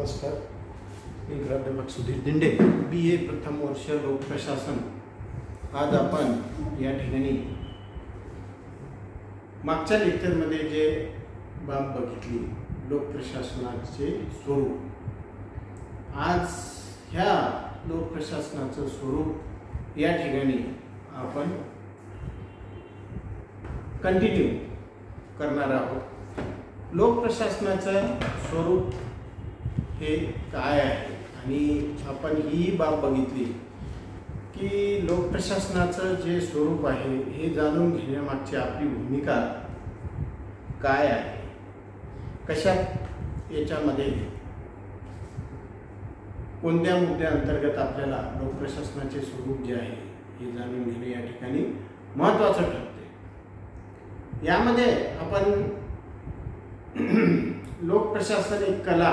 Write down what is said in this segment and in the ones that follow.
नमस्कार. मी प्राध्यापक सुधीर दिंडे, BA प्रथम वर्ष लोकप्रशासन. आज आपण या ठिकाणी मागच्या लेक्चरमध्ये जे बाब बघितली लोकप्रशासनाचे स्वरूप, आज ह्या लोकप्रशासनाचं स्वरूप या ठिकाणी आपण कंटिन्यू करणार आहोत. लोकप्रशासनाचं स्वरूप हे काय आहे आणि आपण ही बाब बघितली की लोकप्रशासनाचं जे स्वरूप आहे हे जाणून घेण्यामागची आपली भूमिका काय आहे, कशात याच्यामध्ये कोणत्या मुद्द्यांतर्गत आपल्याला लोकप्रशासनाचे स्वरूप जे आहे हे जाणून घेणे या ठिकाणी महत्त्वाचं ठरते. यामध्ये आपण लोकप्रशासन एक कला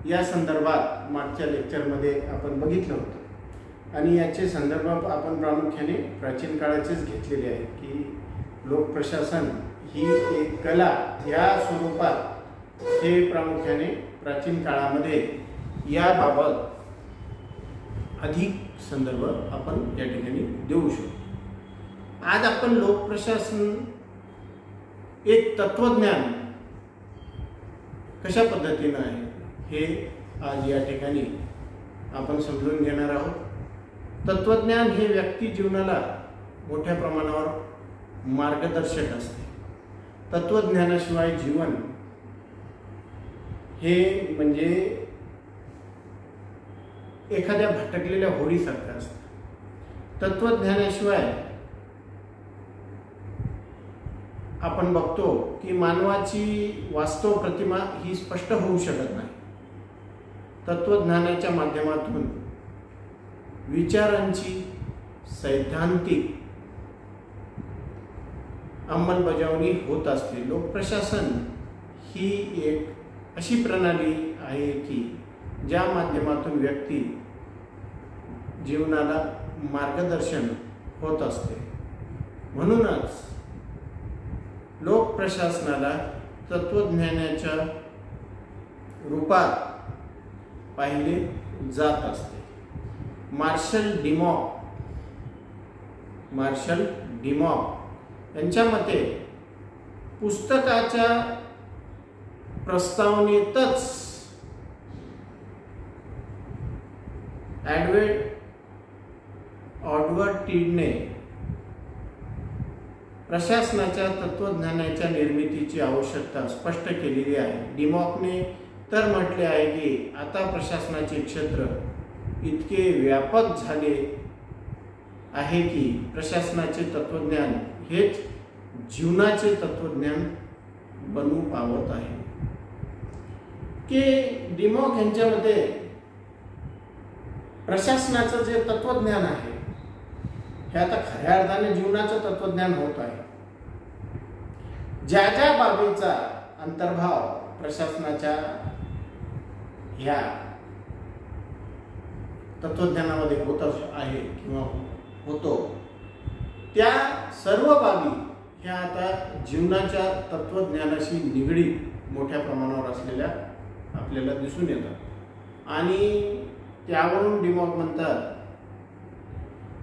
या संदर्भात मागच्या लेक्चरमध्ये आपण बघितलं होतं आणि याचे संदर्भ आपण प्रामुख्याने प्राचीन काळाचेच घेतलेले आहेत की लोकप्रशासन ही एक कला या स्वरूपात हे प्रामुख्याने प्राचीन काळामध्ये याबाबत अधिक संदर्भ आपण या ठिकाणी देऊ शकतो. आज आपण लोकप्रशासन एक तत्वज्ञान कशा पद्धतीनं आहे हे आज या ठिकाणी आपण समजून घेणार आहोत. तत्वज्ञान हे व्यक्ती जीवनाला मोठ्या प्रमाणावर मार्गदर्शक असते. तत्वज्ञानाशिवाय जीवन हे म्हणजे एखाद्या भटकलेल्या होडीसारखं असतं. तत्वज्ञानाशिवाय आपण बघतो की मानवाची वास्तव प्रतिमा ही स्पष्ट होऊ शकत नाही. तत्वज्ञानाच्या माध्यमातून विचारांची सैद्धांतिक अंमलबजावणी होत असते. लोकप्रशासन ही एक अशी प्रणाली आहे की ज्या माध्यमातून व्यक्ती जीवनाला मार्गदर्शन होत असते. म्हणूनच लोकप्रशासनाला तत्वज्ञानाच्या रूपात पाहिले जात असते. मार्शल डिमॉक यांच्या मते पुस्तकाच्या प्रस्तावनेतच एडवर्ड टीडने प्रशासनाच्या तत्वज्ञानाच्या निर्मितीची आवश्यकता स्पष्ट केलेली आहे. डिमॉकने तर म्हटले आहे की आता प्रशासनाचे क्षेत्र इतके व्यापक झाले आहे की प्रशासनाचे तत्वज्ञान हेच जीवनाचे तत्वज्ञान बनू पावत आहे. की डिमॉक यांच्या मते प्रशासनाचं जे तत्वज्ञान आहे हे आता खऱ्या अर्थाने जीवनाचं तत्वज्ञान होत आहे. ज्या ज्या बाबीचा अंतर्भाव प्रशासनाच्या ह्या तत्वज्ञानामध्ये होत आहे किंवा होतो, त्या सर्व बाबी ह्या आता जीवनाच्या तत्वज्ञानाशी निगडीत मोठ्या प्रमाणावर असलेल्या आपल्याला दिसून येतात. आणि त्यावरून डिमॉक म्हणतात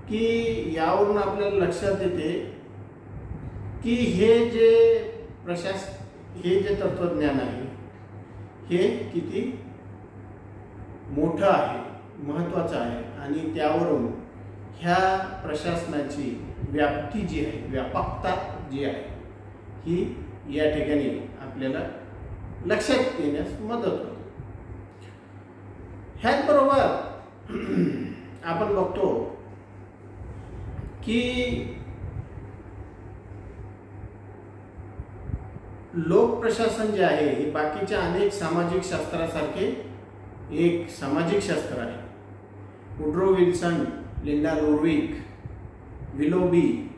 की यावरून आपल्याला लक्षात येते की हे जे तत्वज्ञान आहे हे किती मोठं आहे, महत्त्वाचं आहे. आणि त्यावरून ह्या प्रशासनाची व्याप्ती जी आहे, व्यापकता जी आहे ही या ठिकाणी आपल्याला लक्षात येण्यास मदत होते. ह्याचबरोबर आपण बघतो की लोकप्रशासन जे आहे हे बाकीच्या अनेक सामाजिक शास्त्रासारखे एक सामाजिक शास्त्र आहे. Woodrow Wilson, Linda Lorwick, Willoughby,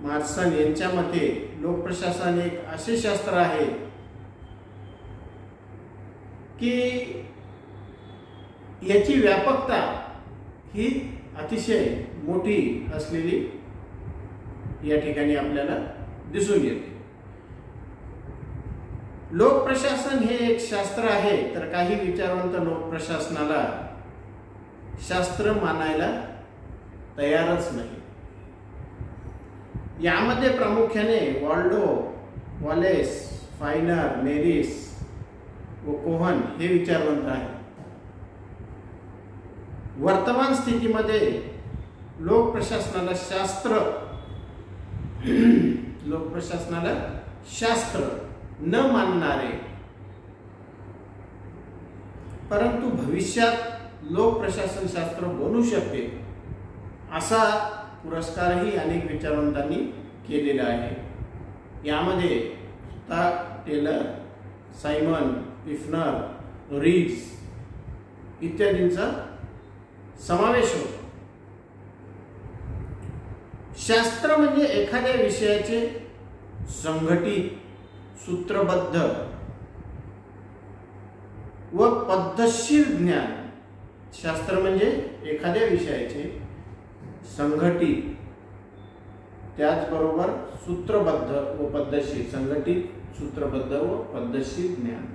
Marson यांच्या मते लोकप्रशासन एक असे शास्त्र आहे की याची व्यापकता ही अतिशय मोठी असलेली या ठिकाणी आपल्याला दिसून येते. लोकप्रशासन हे एक शास्त्र आहे, तर काही विचारवंत लोकप्रशासनाला शास्त्र मानायला तयारच नाही. यामध्ये प्रामुख्याने वॉल्डो, वॉलेस, फायनर, मेरिस व कोहन हे विचारवंत आहेत. वर्तमान स्थितीमध्ये लोकप्रशासनाला शास्त्र न मानणारे, परंतु भविष्यात लोकप्रशासन शास्त्र बनू शकते असा पुरस्कारही अनेक विचारवंतांनी केलेला आहे. यामध्ये टेलर, सायमन, पिफनर, रीड्स इत्यादींचा समावेश होतो. शास्त्र म्हणजे एखाद्या विषयाचे संघटित, सूत्रबद्ध व पद्धतशीर ज्ञान. शास्त्र म्हणजे एखाद्या विषयाचे संघटित, त्याचबरोबर सूत्रबद्ध व पद्धतशीर, संघटित, सूत्रबद्ध व पद्धतशीर ज्ञान.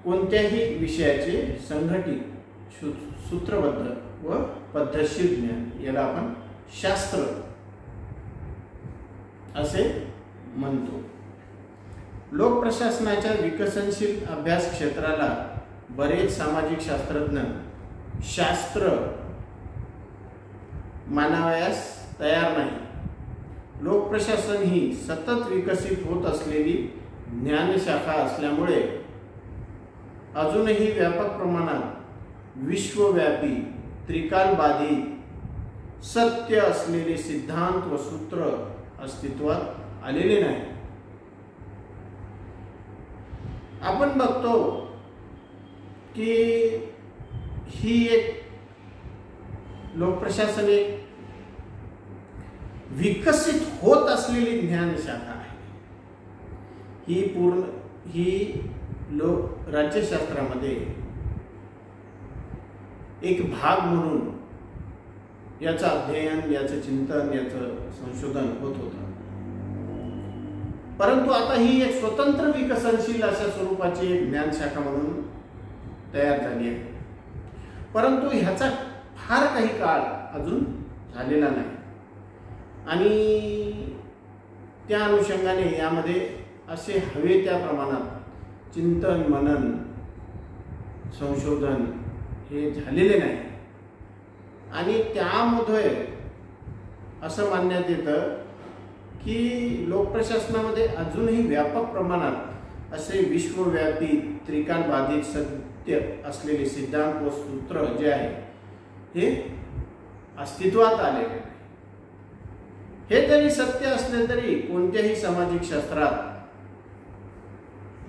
कोणत्याही विषयाचे संघटित, सूत्रबद्ध व पद्धतशीर ज्ञान याला आपण शास्त्र असे म्हणतो. लोकप्रशासनाच्या विकसनशील अभ्यास क्षेत्राला बरेच सामाजिक शास्त्रज्ञ शास्त्र मानावयास तयार नाही. लोकप्रशासन ही सतत विकसित होत असलेली ज्ञानशाखा असल्यामुळे अजूनही व्यापक प्रमाणात विश्वव्यापी, त्रिकालबाधित, सत्य असलेले सिद्धांत व सूत्र अस्तित्वात आलेले नाही. आपण बघतो की ही एक लोकप्रशासन एक विकसित होत असलेली ज्ञानशाखा आहे. ही राज्यशास्त्रामध्ये एक भाग म्हणून याचं अध्ययन, याचं चिंतन, याचं संशोधन होत होतं. परंतु आता ही एक स्वतंत्र विकसनशील अशा स्वरूपाची एक ज्ञानशाखा म्हणून तयार झाली आहे. परंतु ह्याचा फार काही काळ अजून झालेला नाही आणि त्या अनुषंगाने यामध्ये असे हवे त्या प्रमाणात चिंतन, मनन, संशोधन हे झालेले नाही. आणि त्यामध्ये असं मानण्यात येतं की लोकप्रशासनामध्ये अजूनही व्यापक प्रमाणात असे विश्वव्यापी, त्रिकालबाधित, सत्य असलेले सिद्धांत व सूत्र जे आहे हे अस्तित्वात आलेले आहे. हे जरी सत्य असले तरी कोणत्याही सामाजिक शास्त्रात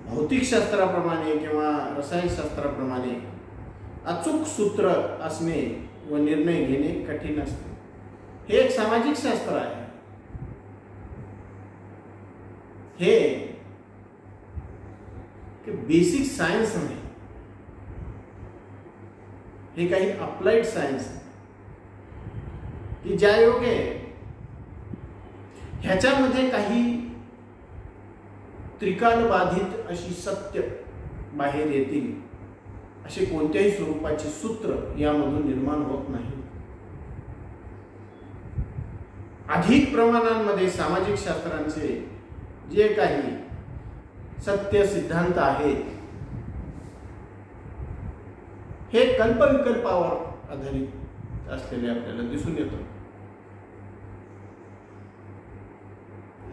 भौतिकशास्त्राप्रमाणे किंवा रसायनशास्त्राप्रमाणे अचूक सूत्र असणे व निर्णय घेणे कठीण असते. हे एक सामाजिक शास्त्र आहे. हे बेसिक सायन्स नाही, हे काही अप्लाइड सायन्स आहे की ज्या योगे ह्याच्यामध्ये काही त्रिकालबाधित अशी सत्य बाहेर येतील असे कोणत्याही स्वरूपाचे सूत्र यामधून निर्माण होत नाही. अधिक प्रमाणांमध्ये सामाजिक शास्त्रांचे जे काही सत्य सिद्धांत आहेत हे कल्पविकल्पावर आधारित असलेले आपल्याला दिसून येतं.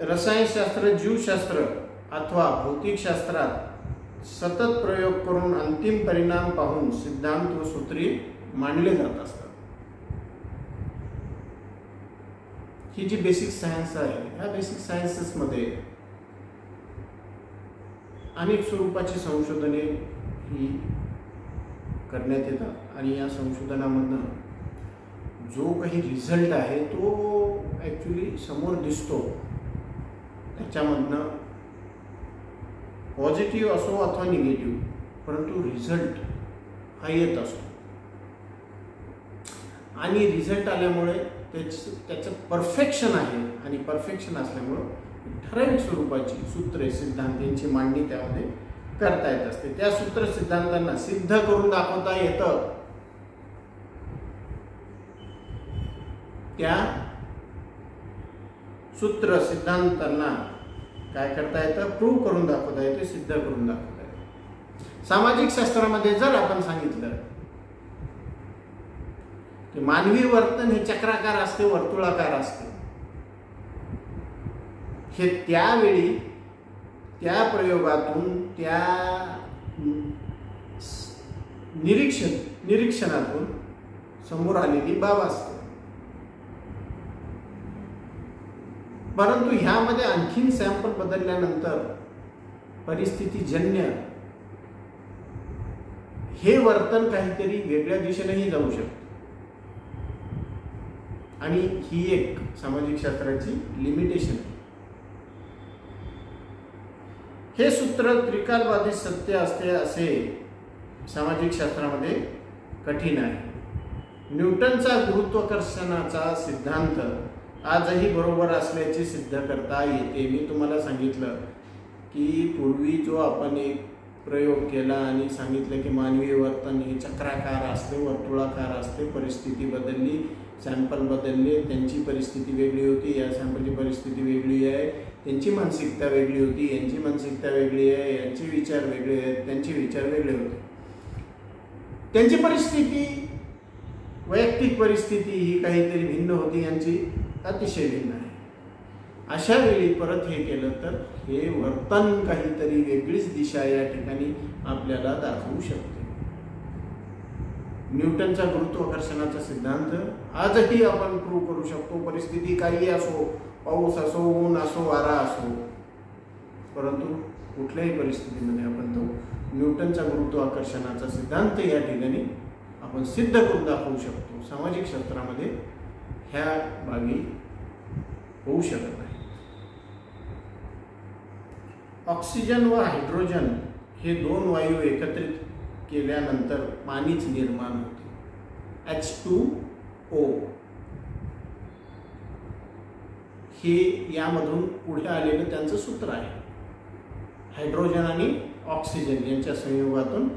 रसायनशास्त्र, जीवशास्त्र अथवा भौतिकशास्त्रात सतत प्रयोग करून अंतिम परिणाम पाहून सिद्धांत व सूत्रे मांडले जात असतात. ही जी बेसिक सायन्स आहे, ह्या बेसिक सायन्सेसमध्ये अनेक स्वरूपाची संशोधने ही करण्यात येतात आणि या संशोधनामधनं जो काही रिझल्ट आहे तो ॲक्च्युली समोर दिसतो. त्याच्यामधनं पॉझिटिव्ह असो अथवा निगेटिव्ह, परंतु रिझल्ट हा येत असतो आणि रिझल्ट आल्यामुळे त्याचं परफेक्शन आहे आणि परफेक्शन असल्यामुळं ठराविक स्वरूपाची सूत्रे सिद्धांत यांची मांडणी त्यामध्ये करता येत असते. त्या सूत्र सिद्धांतांना सिद्ध करून दाखवता येतं. त्या सूत्र सिद्धांतांना काय करता येतं? प्रूव्ह करून दाखवता येते, सिद्ध करून दाखवता येते. सामाजिक शास्त्रामध्ये जर आपण सांगितलं की मानवी वर्तन हे चक्राकार असते, वर्तुळाकार असते, हे त्यावेळी त्या प्रयोगातून त्या निरीक्षणातून समोर आलेली बाब असते. परंतु ह्यामध्ये आणखीन सॅम्पल बदलल्यानंतर परिस्थितीजन्य हे वर्तन काहीतरी वेगळ्या दिशेनेही जाऊ शकते. आणि ही एक सामाजिक शास्त्राची लिमिटेशन आहे. हे सूत्र त्रिकालबाधित सत्य असते असे सामाजिक शास्त्रामध्ये कठीण आहे. न्यूटनचा गुरुत्वाकर्षणाचा सिद्धांत आजही बरोबर असल्याचे सिद्ध करता येते. मी तुम्हाला सांगितलं की पूर्वी जो आपण एक प्रयोग केला आणि सांगितलं की मानवी वर्तन हे चक्राकार असते, वर्तुळाकार असते, परिस्थिती बदलली, सॅम्पल बदलले, त्यांची परिस्थिती वेगळी होती, या सॅम्पलची परिस्थिती वेगळी आहे, त्यांची मानसिकता वेगळी होती, यांची मानसिकता वेगळी आहे, यांचे विचार वेगळे आहेत, त्यांचे विचार वेगळे होते, त्यांची परिस्थिती वैयक्तिक परिस्थिती ही काहीतरी भिन्न होती, यांची अतिशय भिन्न आहे. अशा वेळी परत हे केलं तर हे वर्तन काहीतरी वेगळीच दिशा या ठिकाणी आपल्याला दाखवू शकते. न्यूटनचा गुरुत्वाकर्षणाचा सिद्धांत आजही आपण प्रूव्ह करू शकतो. परिस्थिती काही असो, पाऊस असो, ऊन असो, वारा असो, परंतु कुठल्याही परिस्थितीमध्ये आपण तो न्यूटनचा गुरुत्वाकर्षणाचा सिद्धांत या ठिकाणी आपण सिद्ध करून दाखवू शकतो. सामाजिक शास्त्रामध्ये ह्या बाबी होऊ शकत नाही. ऑक्सिजन व हायड्रोजन हे दोन वायू एकत्रित केल्यानंतर पाणीच निर्माण होते, H2O. हे यामधून पुढे आलेलं त्यांचं सूत्र आहे. हायड्रोजन आणि ऑक्सिजन यांच्या संयोगातून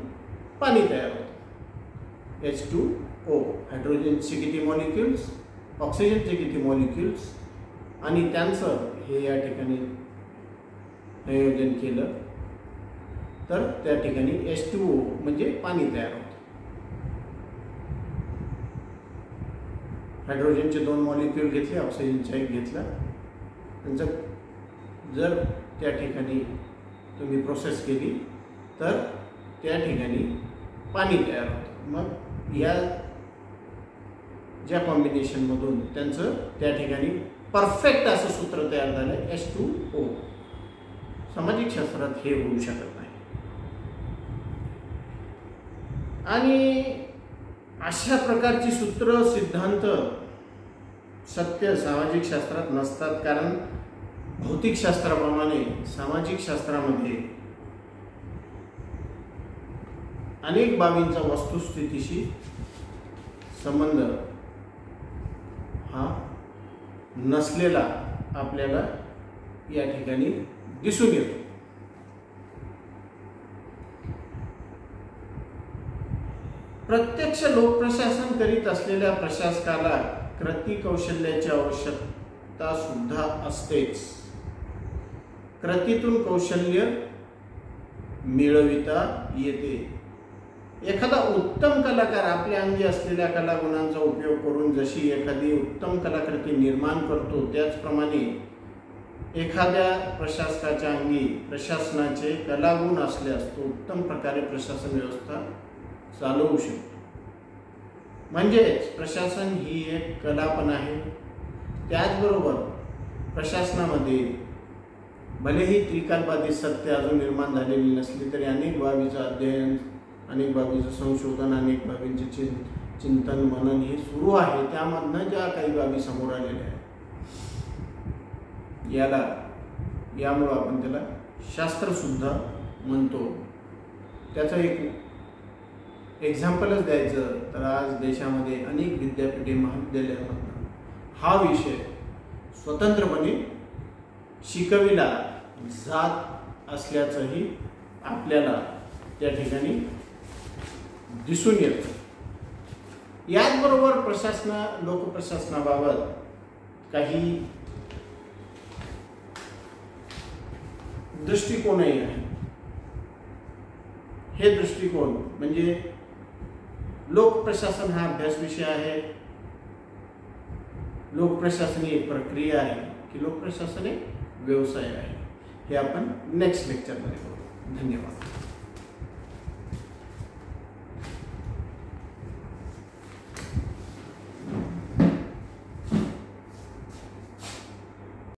पाणी तयार होतं, H2O. हायड्रोजनचे किती मॉलिक्युल्स, ऑक्सिजनचे किती मॉलिक्युल्स, आणि त्यांचं हे या ठिकाणी संयोजन केलं तर त्या ठिकाणी H2O म्हणजे पाणी तयार होतं. हायड्रोजनचे 2 मॉलिक्यूल घेतले, ऑक्सिजनचा एक घेतला, त्यांचं जर त्या ठिकाणी तुम्ही प्रोसेस केली तर त्या ठिकाणी पाणी तयार होतं. मग या ज्या कॉम्बिनेशनमधून त्यांचं त्या ठिकाणी परफेक्ट असं सूत्र तयार झालं, H2O. सामाजिक शास्त्रात हे होऊ शकत नाही. आणि अशा प्रकारची सूत्र सिद्धांत सत्य सामाजिक शास्त्रात नसतात. कारण भौतिक शास्त्राप्रमाणे सामाजिक शास्त्रामध्ये अनेक बाबींचा वस्तुस्थितीशी संबंध हा नसलेला आपल्याला या ठिकाणी दिसून येतो. प्रत्यक्ष लोकप्रशासन करीत असलेल्या प्रशासकाला कृती कौशल्याची आवश्यकता सुद्धा असतेच. कृतीतून कौशल्य मिळविता येते. एखादा उत्तम कलाकार आपल्या अंगी असलेल्या कलागुणांचा उपयोग करून जशी एखादी उत्तम कलाकृती निर्माण करतो, त्याचप्रमाणे एखाद्या प्रशासकाच्या अंगी प्रशासनाचे कलागुण असल्यास तो उत्तम प्रकारे प्रशासन व्यवस्था चालवू शकतो. म्हणजेच प्रशासन ही एक कला पण आहे. त्याचबरोबर प्रशासनामध्ये भलेही त्रिकालबाधित सत्य अजून निर्माण झालेली नसली तरी अनेक बाबीचं अध्ययन, अनेक बाबीचं संशोधन, अनेक बाबींचे चिंतन मनन हे सुरू आहे. त्यामधनं ज्या काही बाबी समोर आलेल्या आहेत यामुळं आपण त्याला शास्त्रसुद्धा म्हणतो. त्याचं एक एक्झाम्पलच द्यायचं तर आज देशामध्ये अनेक विद्यापीठे महाविद्यालयामधून हा विषय स्वतंत्रपणे शिकविला जात असल्याचंही आपल्याला त्या ठिकाणी दिसून येतं. याचबरोबर लोकप्रशासनाबाबत काही दृष्टिकोनही आहे. हे दृष्टिकोन म्हणजे लोकप्रशासन हा अभ्यास विषय आहे, लोकप्रशासन ही एक प्रक्रिया आहे की लोकप्रशासन एक व्यवसाय आहे, हे आपण नेक्स्ट लेक्चरमध्ये बघू. धन्यवाद.